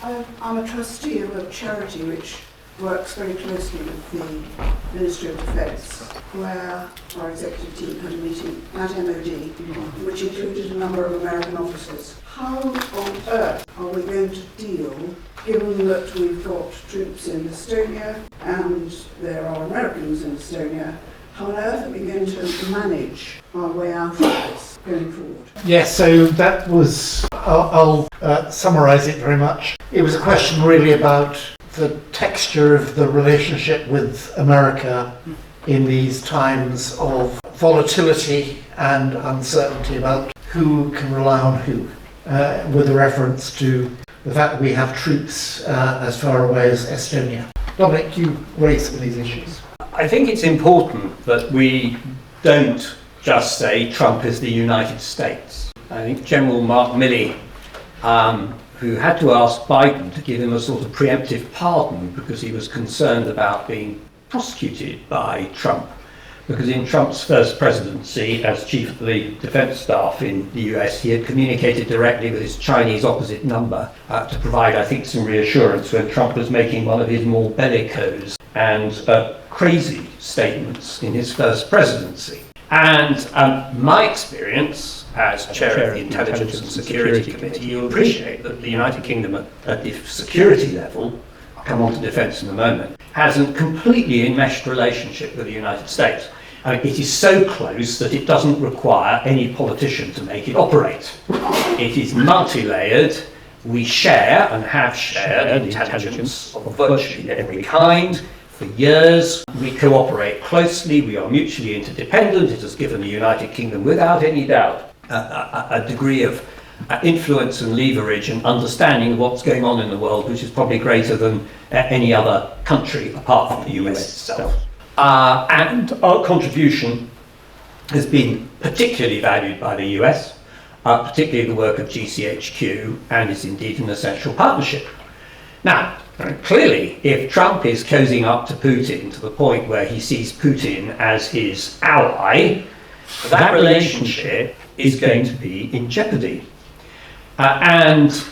I'm a trustee of a charity which works very closely with the Ministry of Defence, where our executive team had a meeting at MOD, which included a number of American officers. How on earth are we going to deal, given that we've got troops in Estonia and there are Americans in Estonia, how on earth are we going to manage our way out of this going forward? Yes, so that was, I'll summarise it very much. It was a question really about the texture of the relationship with America in these times of volatility and uncertainty about who can rely on who, with a reference to the fact that we have troops as far away as Estonia. Dominic, you raised some of these issues. I think it's important that we don't just say Trump is the United States. I think General Mark Milley, who had to ask Biden to give him a sort of preemptive pardon because he was concerned about being prosecuted by Trump. Because in Trump's first presidency as chief of the defense staff in the US, he had communicated directly with his Chinese opposite number to provide, I think, some reassurance when Trump was making one of his more bellicose and crazy statements in his first presidency. And my experience as chair of the Intelligence and Security Committee, you'll appreciate that the United Kingdom at the security level, I'll come on to defence in a moment, has a completely enmeshed relationship with the United States. I mean, it is so close that it doesn't require any politician to make it operate. It is multi-layered. We share and have shared intelligence of virtually every kind. For years, we cooperate closely, we are mutually interdependent. It has given the United Kingdom, without any doubt, a degree of influence and leverage and understanding of what's going on in the world, which is probably greater than any other country apart from the US itself. And our contribution has been particularly valued by the US, particularly the work of GCHQ, and is indeed an essential partnership. Now, clearly, if Trump is cozying up to Putin to the point where he sees Putin as his ally, that relationship is going to be in jeopardy. And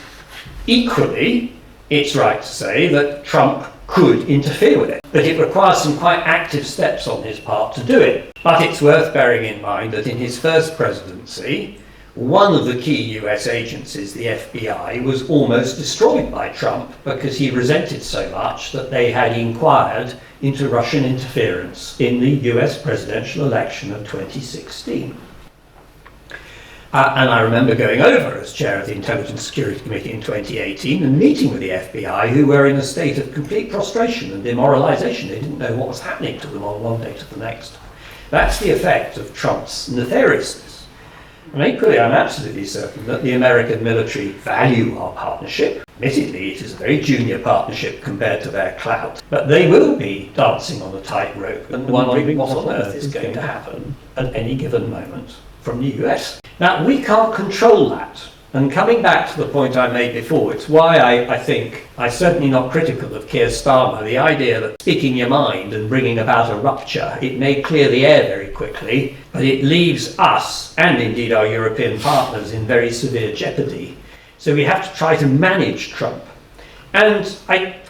equally, it's right to say that Trump could interfere with it, but it requires some quite active steps on his part to do it. But it's worth bearing in mind that in his first presidency, one of the key US agencies, the FBI, was almost destroyed by Trump because he resented so much that they had inquired into Russian interference in the US presidential election of 2016. And I remember going over as chair of the Intelligence and Security Committee in 2018 and meeting with the FBI, who were in a state of complete prostration and demoralization. They didn't know what was happening to them on one day to the next. That's the effect of Trump's nefariousness. And equally, I'm absolutely certain that the American military value our partnership. Admittedly, it is a very junior partnership compared to their clout, but they will be dancing on a tightrope and wondering what on earth is going to happen at any given moment from the US. Now, we can't control that. And coming back to the point I made before, it's why I think I'm certainly not critical of Keir Starmer. The idea that speaking your mind and bringing about a rupture, it may clear the air very quickly, but it leaves us, and indeed our European partners, in very severe jeopardy. So we have to try to manage Trump. And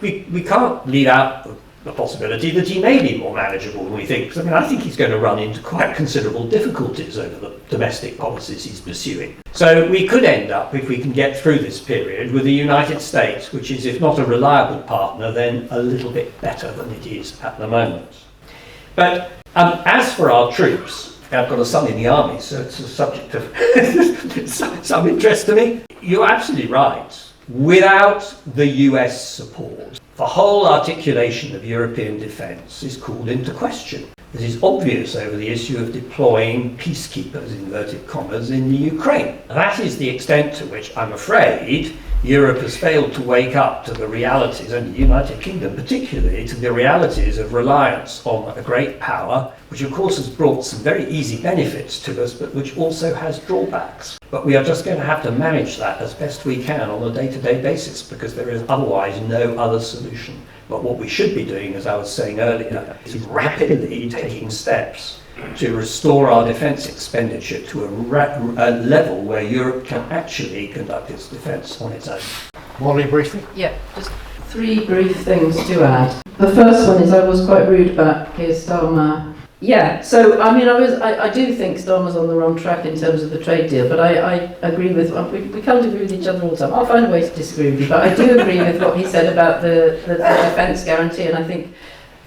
we can't leave out the possibility that he may be more manageable than we think. I mean, I think he's going to run into quite considerable difficulties over the domestic policies he's pursuing. So we could end up, if we can get through this period, with the United States, which is, if not a reliable partner, then a little bit better than it is at the moment. But as for our troops, I've got a son in the army, so it's a subject of some interest to me. You're absolutely right. Without the US support, the whole articulation of European defence is called into question. It is obvious over the issue of deploying peacekeepers, inverted commas, in the Ukraine. That is the extent to which, I'm afraid, Europe has failed to wake up to the realities, and the United Kingdom particularly, to the realities of reliance on a great power, which of course has brought some very easy benefits to us, but which also has drawbacks. But we are just going to have to manage that as best we can on a day-to-day basis, because there is otherwise no other solution. But what we should be doing, as I was saying earlier, is rapidly taking steps to restore our defence expenditure to a level where Europe can actually conduct its defence on its own. Molly, briefly. Yeah, just three brief things to add. The first one is I was quite rude about Keir Starmer. Yeah, so I mean, I do think Starmer's on the wrong track in terms of the trade deal, but I agree with, we can't agree with each other all the time. I'll find a way to disagree with you, but I do agree with what he said about the defence guarantee, and I think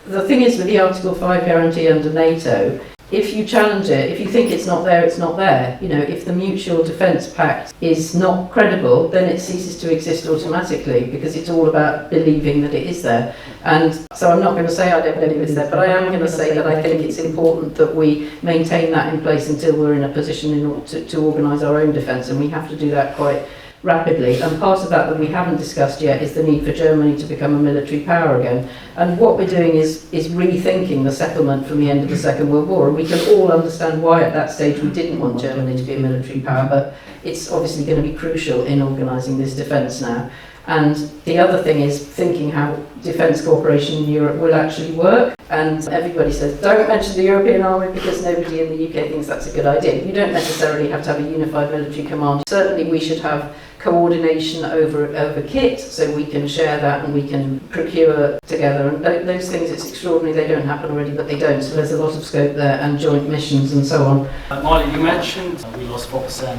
the thing is with the Article 5 guarantee under NATO, if you challenge it, if you think it's not there, it's not there. You know, if the Mutual Defence Pact is not credible, then it ceases to exist automatically because it's all about believing that it is there. And so I'm not going to say I don't believe it's there, but I am going to say that I think it's important that we maintain that in place until we're in a position in order to organise our own defence, and we have to do that quite rapidly. And part of that we haven't discussed yet is the need for Germany to become a military power again. And what we're doing is rethinking the settlement from the end of the Second World War. And we can all understand why at that stage we didn't want Germany to be a military power, but it's obviously going to be crucial in organising this defence now. And the other thing is thinking how defence cooperation in Europe will actually work. And everybody says, don't mention the European army because nobody in the UK thinks that's a good idea. You don't necessarily have to have a unified military command. Certainly we should have coordination over kit, so we can share that and we can procure together. And those things, it's extraordinary they don't happen already, but they don't. So there's a lot of scope there, and joint missions and so on. Molly, you mentioned we lost 4%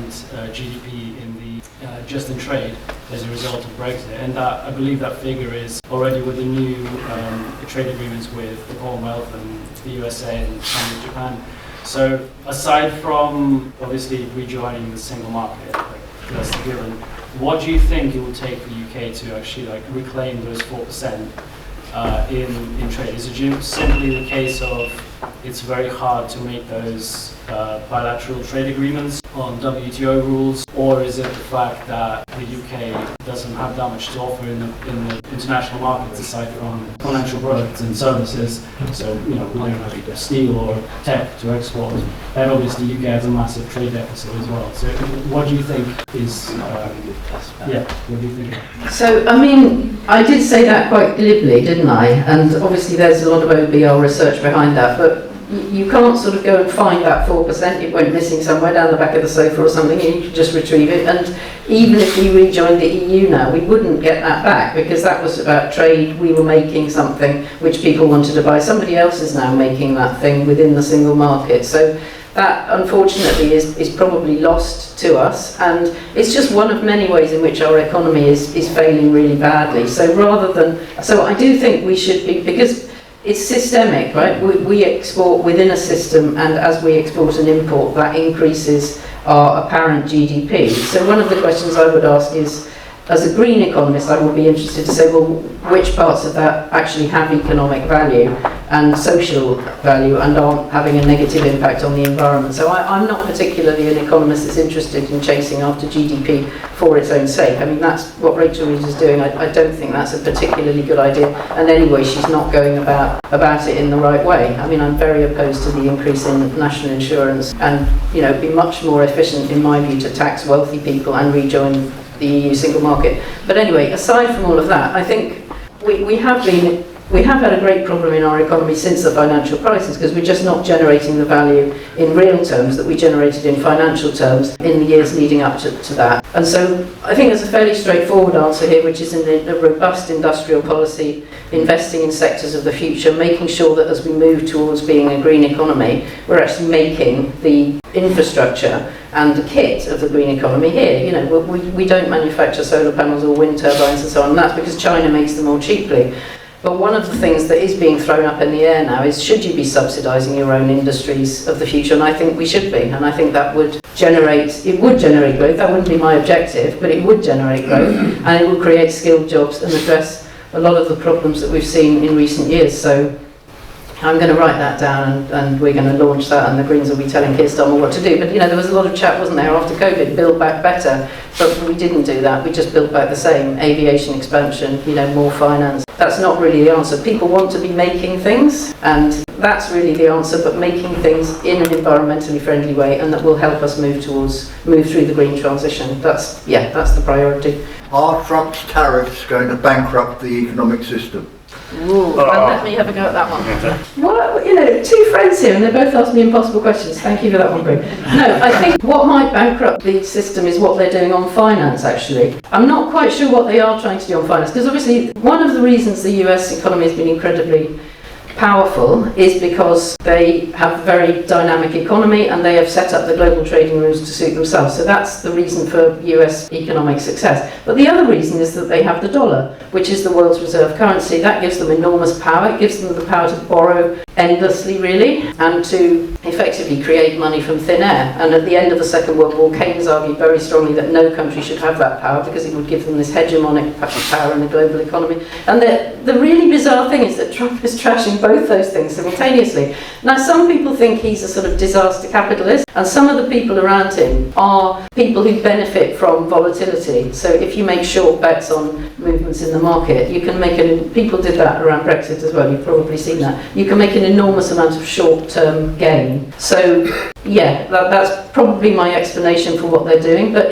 GDP in the just in trade as a result of Brexit, and that I believe that figure is already with the new trade agreements with the Commonwealth and the USA and Japan. So aside from obviously rejoining the single market, like that's the given, what do you think it would take for the UK to actually like reclaim those 4% in trade? Is it simply the case of it's very hard to make those bilateral trade agreements on WTO rules, or is it the fact that the UK doesn't have that much to offer in the international markets aside from financial products and services? So, you know, we don't have steel or tech to export, and obviously the UK has a massive trade deficit as well. So what do you think is, what do you think? So, I mean, I did say that quite glibly, didn't I? And obviously there's a lot of OBR research behind that, but you can't sort of go and find that 4%, it went missing somewhere down the back of the sofa or something, and you can just retrieve it. And even if we rejoined the EU now, we wouldn't get that back, because that was about trade. We were making something which people wanted to buy. Somebody else is now making that thing within the single market. So that, unfortunately, is probably lost to us, and it's just one of many ways in which our economy is failing really badly. So I do think we should be, because it's systemic, right? We export within a system, and as we export and import, that increases our apparent GDP. So one of the questions I would ask is, as a green economist, I would be interested to say, well, which parts of that actually have economic value and social value and aren't having a negative impact on the environment? So I'm not particularly an economist that's interested in chasing after GDP for its own sake. I mean, that's what Rachel Reed is doing. I don't think that's a particularly good idea, and anyway, she's not going about it in the right way. I mean, I'm very opposed to the increase in national insurance, and, you know, it'd be much more efficient, in my view, to tax wealthy people and rejoin the EU single market. But anyway, aside from all of that, I think we have had a great problem in our economy since the financial crisis, because we're just not generating the value in real terms that we generated in financial terms in the years leading up to that. And so I think there's a fairly straightforward answer here, which is in a robust industrial policy, investing in sectors of the future, making sure that as we move towards being a green economy, we're actually making the infrastructure and the kit of the green economy here. You know, we don't manufacture solar panels or wind turbines and so on, and that's because China makes them more cheaply. But one of the things that is being thrown up in the air now is, should you be subsidising your own industries of the future? And I think we should be, and I think that would generate growth. That wouldn't be my objective, but it would generate growth, and it would create skilled jobs and address a lot of the problems that we've seen in recent years. So I'm going to write that down, and we're going to launch that, and the Greens will be telling Keir Starmer what to do. But, you know, there was a lot of chat, wasn't there, after COVID, build back better, but we didn't do that. We just built back the same. Aviation expansion, you know, more finance. That's not really the answer. People want to be making things, and that's really the answer, but making things in an environmentally friendly way, and that will help us move through the green transition. That's the priority. Are Trump's tariffs going to bankrupt the economic system? Ooh, well, let me have a go at that one. Well, you know, two friends here, and they both asked me impossible questions. Thank you for that one, Greg. No, I think what might bankrupt the system is what they're doing on finance, actually. I'm not quite sure what they are trying to do on finance, because obviously one of the reasons the US economy has been incredibly powerful is because they have a very dynamic economy and they have set up the global trading rules to suit themselves. So that's the reason for US economic success. But the other reason is that they have the dollar, which is the world's reserve currency. That gives them enormous power. It gives them the power to borrow endlessly, really, and to effectively create money from thin air. And at the end of the Second World War, Keynes argued very strongly that no country should have that power because it would give them this hegemonic power in the global economy. And the really bizarre thing is that Trump is trashing both those things simultaneously. Now, some people think he's a sort of disaster capitalist, and some of the people around him are people who benefit from volatility. So if you make short bets on movements in the market, you can make people did that around Brexit as well, you've probably seen that. You can make an enormous amount of short-term gain. So yeah, that's probably my explanation for what they're doing. But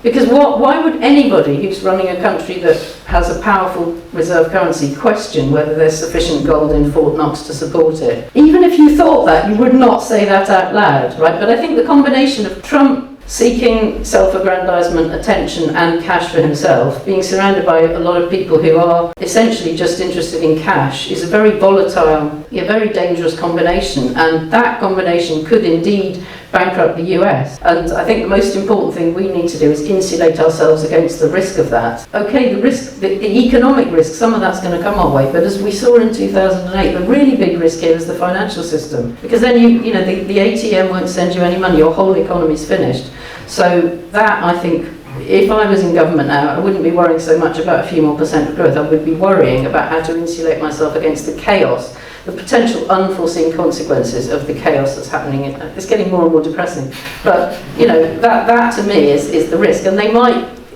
because why would anybody who's running a country that has a powerful reserve currency question whether there's sufficient gold in Fort Knox to support it? Even if you thought that, you would not say that out loud, right? But I think the combination of Trump seeking self-aggrandizement, attention and cash for himself, being surrounded by a lot of people who are essentially just interested in cash, is a very volatile, very dangerous combination, and that combination could indeed bankrupt the US. And I think the most important thing we need to do is insulate ourselves against the risk of that. Okay, the risk, the economic risk, some of that's going to come our way, but as we saw in 2008, the really big risk here is the financial system, because then the ATM won't send you any money, your whole economy's finished. So that, I think, if I was in government now, I wouldn't be worrying so much about a few more % of growth. I would be worrying about how to insulate myself against the chaos, the potential unforeseen consequences of the chaos that's happening. It's getting more and more depressing. But, that to me is the risk. And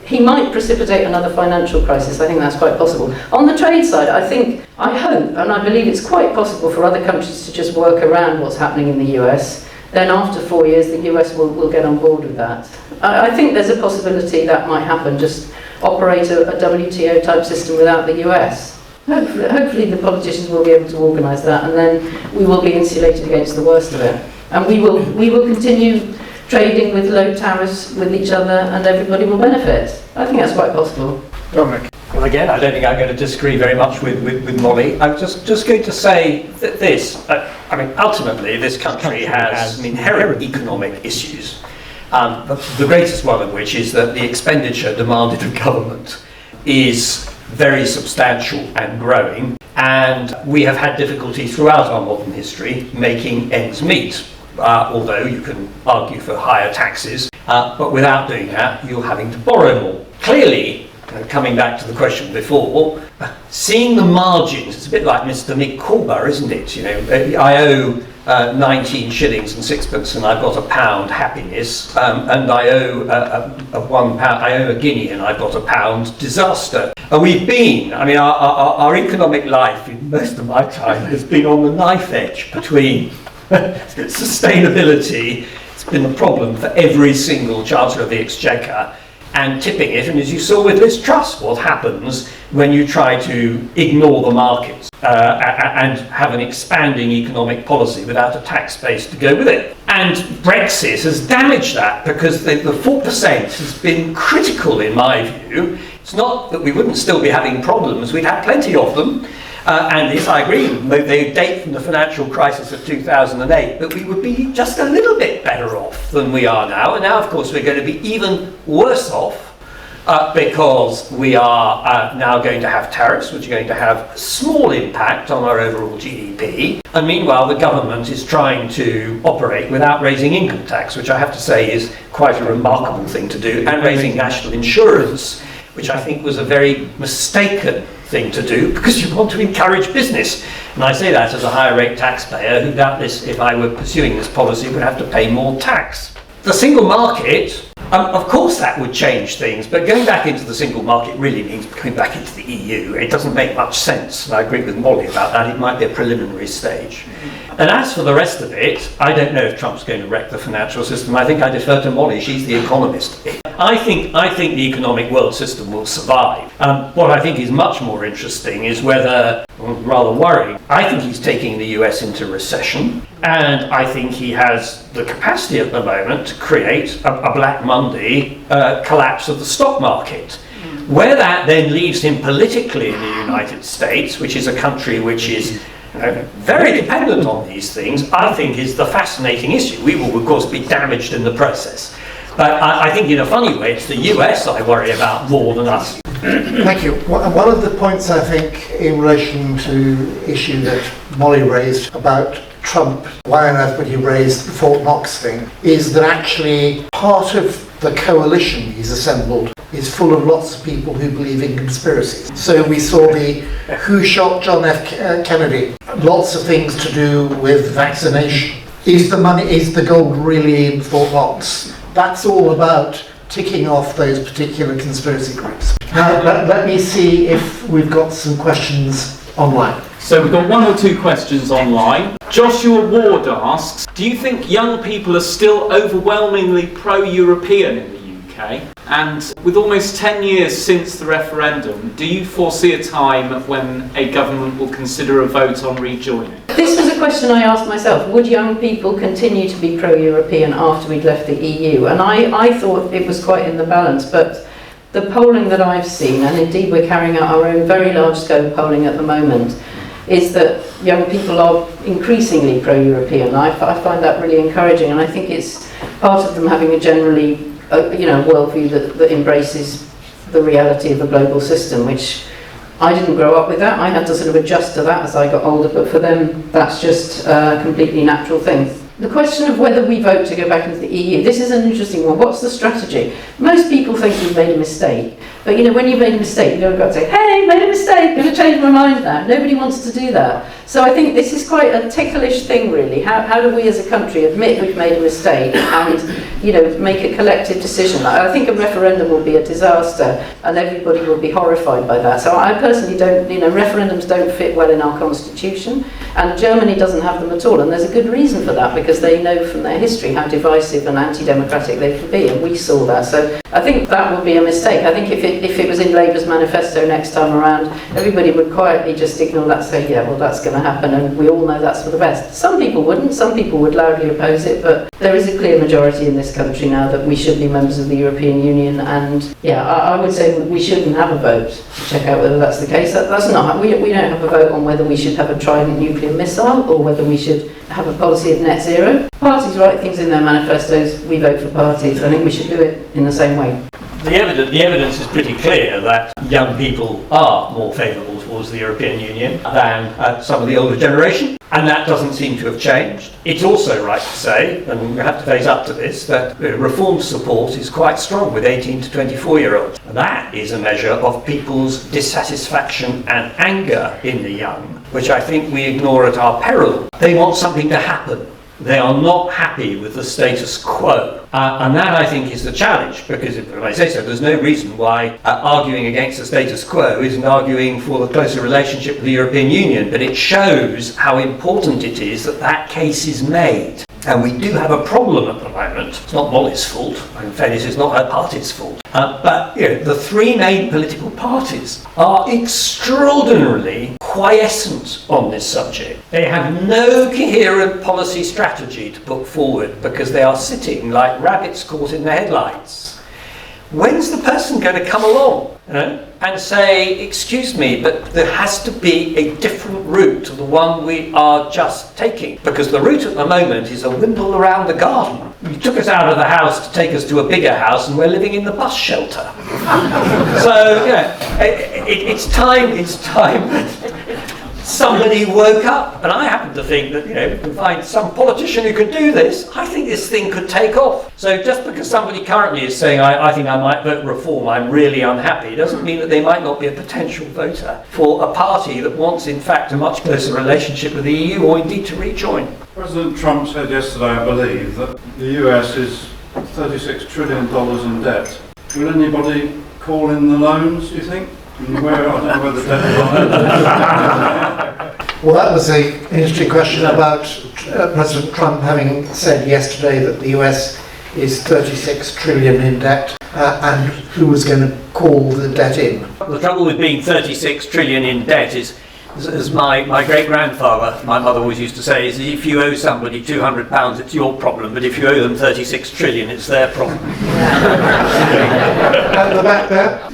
he might precipitate another financial crisis. I think that's quite possible. On the trade side, I hope, and I believe it's quite possible for other countries to just work around what's happening in the US. Then after 4 years, the US will get on board with that. I think there's a possibility that might happen, just operate a WTO type system without the US. Hopefully the politicians will be able to organise that, and then we will be insulated against the worst of it. And we will continue trading with low tariffs with each other, and everybody will benefit. I think that's quite possible. Dominic. Well, again, I don't think I'm going to disagree very much with Molly. I'm just going to say that ultimately this country has some inherent economic issues. The greatest one of which is that the expenditure demanded of government is very substantial and growing, and we have had difficulty throughout our modern history making ends meet. Although you can argue for higher taxes, but without doing that, you're having to borrow more. Clearly, coming back to the question before, seeing the margins, it's a bit like Mr. Nick Corber, isn't it? I owe 19 shillings and sixpence and I've got £1 happiness, and I owe I owe a guinea and I've got £1 disaster. Our economic life in most of my time has been on the knife edge between sustainability. It's been a problem for every single Chancellor of the Exchequer, and tipping it, and as you saw with Liz Truss, what happens when you try to ignore the markets and have an expanding economic policy without a tax base to go with it. And Brexit has damaged that, because the 4% has been critical in my view. It's not that we wouldn't still be having problems, we'd have plenty of them. And yes, I agree, they date from the financial crisis of 2008, but we would be just a little bit better off than we are now. And now, of course, we're going to be even worse off because we are now going to have tariffs, which are going to have a small impact on our overall GDP. And meanwhile, the government is trying to operate without raising income tax, which I have to say is quite a remarkable thing to do, and raising national insurance, which I think was a very mistaken thing to do, because you want to encourage business. And I say that as a higher rate taxpayer who doubtless, if I were pursuing this policy, would have to pay more tax. The single market, of course that would change things, but going back into the single market really means going back into the EU. It doesn't make much sense, and I agree with Molly about that. It might be a preliminary stage. And as for the rest of it, I don't know if Trump's going to wreck the financial system. I think I defer to Molly, she's the economist. I think the economic world system will survive. What I think is much more interesting is whether, rather worrying, I think he's taking the US into recession, and I think he has the capacity at the moment to create a Black Monday collapse of the stock market. Where that then leaves him politically in the United States, which is a country which is very dependent on these things, I think is the fascinating issue. We will, of course, be damaged in the process. But I think in a funny way, it's the US I worry about more than us. Thank you. One of the points I think in relation to the issue that Molly raised about Trump, why on earth would he raise the Fort Knox thing, is that actually part of the coalition he's assembled is full of lots of people who believe in conspiracies. So we saw the who shot John F. Kennedy, lots of things to do with vaccination. Is the gold really in Fort Knox? That's all about ticking off those particular conspiracy groups. Now, let me see if we've got some questions online. So we've got one or two questions online. Joshua Ward asks, do you think young people are still overwhelmingly pro-European in the UK? And with almost 10 years since the referendum, do you foresee a time when a government will consider a vote on rejoining? This was a question I asked myself. Would young people continue to be pro-European after we'd left the EU? And I thought it was quite in the balance, but the polling that I've seen, and indeed we're carrying out our own very large-scale polling at the moment, is that young people are increasingly pro-European. I find that really encouraging, and I think it's part of them having a generally worldview that embraces the reality of the global system, which I didn't grow up with that. I had to sort of adjust to that as I got older, but for them that's just a completely natural thing. The question of whether we vote to go back into the EU, this is an interesting one. What's the strategy? Most people think we've made a mistake. But when you've made a mistake, you don't go and say, hey, made a mistake, going to change my mind now. Nobody wants to do that. So I think this is quite a ticklish thing, really. How do we as a country admit we've made a mistake and, make a collective decision? I think a referendum will be a disaster and everybody will be horrified by that. So I personally don't, referendums don't fit well in our constitution, and Germany doesn't have them at all. And there's a good reason for that, because they know from their history how divisive and anti-democratic they can be, and we saw that. So I think that would be a mistake. I think if it was in Labour's manifesto next time around, everybody would quietly just ignore that, say, yeah, well, that's going to happen, and we all know that's for the best. Some people wouldn't, some people would loudly oppose it, but there is a clear majority in this country now that we should be members of the European Union, and yeah, I would say we shouldn't have a vote to check out whether that's the case. That's not, we don't have a vote on whether we should have a Trident nuclear missile or whether we should have a policy of net zero. Parties write things in their manifestos, we vote for parties. I think we should do it in the same way. The evidence is pretty clear that young people are more favourable towards the European Union than some of the older generation, and that doesn't seem to have changed. It's also right to say, and we have to face up to this, that reform support is quite strong with 18 to 24-year-olds. And that is a measure of people's dissatisfaction and anger in the young, which I think we ignore at our peril. They want something to happen. They are not happy with the status quo. And that, I think, is the challenge, because when I say so, there's no reason why arguing against the status quo isn't arguing for the closer relationship with the European Union, but it shows how important it is that that case is made. And we do have a problem at the moment. It's not Molly's fault. In fairness, it's not her party's fault. But the three main political parties are extraordinarily quiescent on this subject. They have no coherent policy strategy to put forward because they are sitting like rabbits caught in the headlights. When's the person going to come along and say, excuse me, but there has to be a different route to the one we are just taking? Because the route at the moment is a wimple around the garden. You took us out of the house to take us to a bigger house, and we're living in the bus shelter. So, it's time somebody woke up, and I happen to think that, we can find some politician who can do this. I think this thing could take off. So just because somebody currently is saying, I think I might vote reform, I'm really unhappy, doesn't mean that they might not be a potential voter for a party that wants, in fact, a much closer relationship with the EU, or indeed to rejoin. President Trump said yesterday, I believe, that the US is $36 trillion in debt. Will anybody call in the loans, do you think? And where, I don't know where the debt is. Well, that was an interesting question about President Trump having said yesterday that the US is 36 trillion in debt and who was going to call the debt in. The trouble with being 36 trillion in debt is, as my great-grandfather, my mother always used to say, is if you owe somebody £200, it's your problem, but if you owe them 36 trillion, it's their problem. At the back there.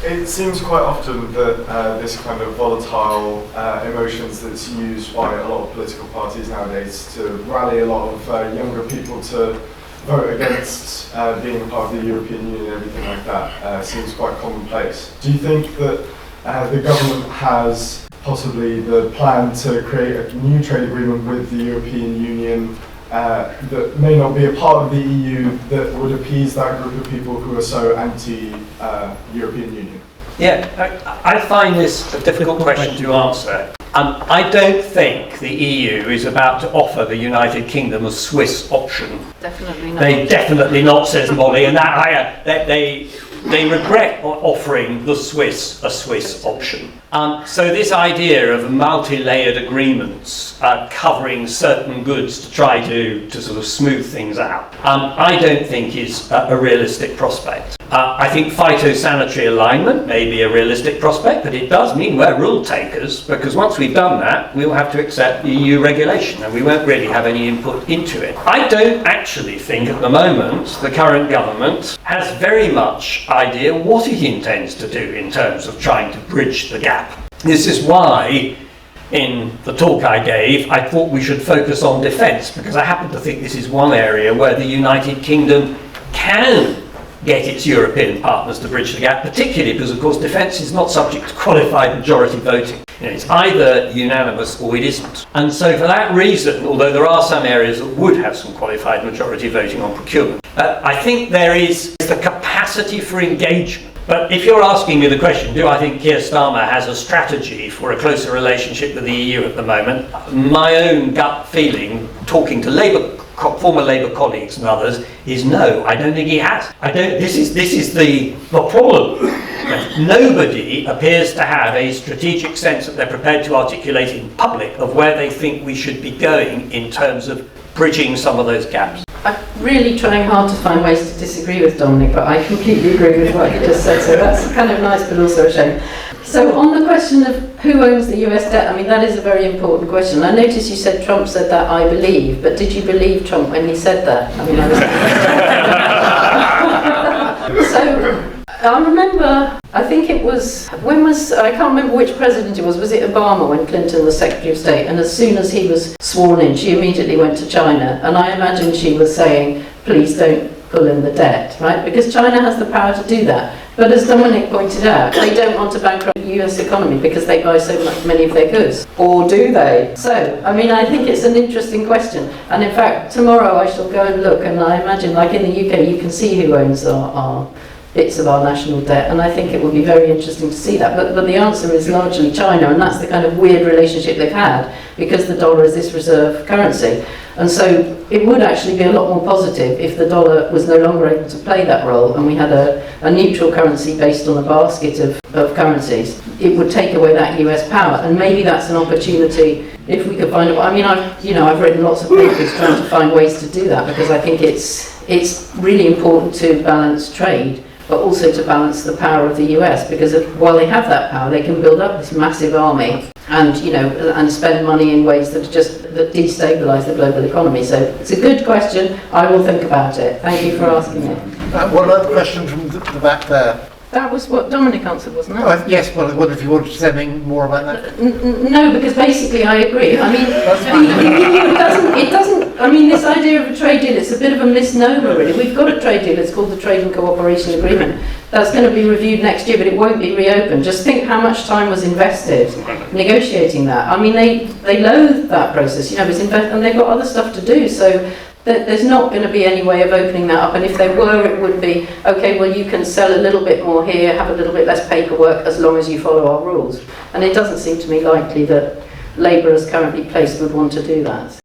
It seems quite often that this kind of volatile emotions that's used by a lot of political parties nowadays to rally a lot of younger people to vote against being part of the European Union and everything like that seems quite commonplace. Do you think that the government has possibly the plan to create a new trade agreement with the European Union that may not be a part of the EU that would appease that group of people who are so anti-European Union? Yeah, I find this a difficult question to answer. I don't think the EU is about to offer the United Kingdom a Swiss option. Definitely not. They definitely not, says Molly, and that they regret offering the Swiss a Swiss option. So this idea of multi-layered agreements covering certain goods to try to sort of smooth things out, I don't think is a realistic prospect. I think phytosanitary alignment may be a realistic prospect, but it does mean we're rule takers, because once we've done that, we'll have to accept the EU regulation and we won't really have any input into it. I don't actually think at the moment the current government has very much idea what it intends to do in terms of trying to bridge the gap. This is why in the talk I gave I thought we should focus on defence, because I happen to think this is one area where the United Kingdom can get its European partners to bridge the gap, particularly because of course defence is not subject to qualified majority voting. It's either unanimous or it isn't. And so for that reason, although there are some areas that would have some qualified majority voting on procurement, I think there is the capacity for engagement. But if you're asking me the question, do I think Keir Starmer has a strategy for a closer relationship with the EU at the moment? My own gut feeling, talking to former Labour colleagues and others, is no, I don't think he has. This is the problem. Nobody appears to have a strategic sense that they're prepared to articulate in public of where they think we should be going in terms of bridging some of those gaps. I'm really trying hard to find ways to disagree with Dominic, but I completely agree with what you just said, so that's kind of nice but also a shame. So on the question of who owns the US debt, I mean, that is a very important question. I noticed you said Trump said that, I believe, but did you believe Trump when he said that? I mean, So I remember, I think it was, I can't remember which president it was it Obama when Clinton was Secretary of State, and as soon as he was sworn in, she immediately went to China, and I imagine she was saying, please don't pull in the debt, right? Because China has the power to do that. But as Dominic pointed out, they don't want to bankrupt the US economy because they buy so many of their goods. Or do they? So, I mean, I think it's an interesting question. And in fact, tomorrow I shall go and look, and I imagine, like in the UK, you can see who owns our bits of our national debt, and I think it will be very interesting to see that. But the answer is largely China, and that's the kind of weird relationship they've had because the dollar is this reserve currency. And so it would actually be a lot more positive if the dollar was no longer able to play that role and we had a neutral currency based on a basket of currencies. It would take away that US power, and maybe that's an opportunity if we could find I've written lots of papers trying to find ways to do that, because I think it's really important to balance trade, but also to balance the power of the US, because while they have that power, they can build up this massive army and spend money in ways that destabilise the global economy. So it's a good question. I will think about it. Thank you for asking it. What about the question from the back there? That was what Dominic answered, wasn't it? Yes, well, what if you wanted to say anything more about that? No, because basically I agree. I mean, it doesn't, I mean, this idea of a trade deal, it's a bit of a misnomer, really. We've got a trade deal, it's called the Trade and Cooperation Agreement. That's going to be reviewed next year, but it won't be reopened. Just think how much time was invested negotiating that. I mean, they loathe that process, and they've got other stuff to do, so there's not going to be any way of opening that up, and if there were, it would be, okay, well, you can sell a little bit more here, have a little bit less paperwork, as long as you follow our rules. And it doesn't seem to me likely that Labour as currently placed would want to do that.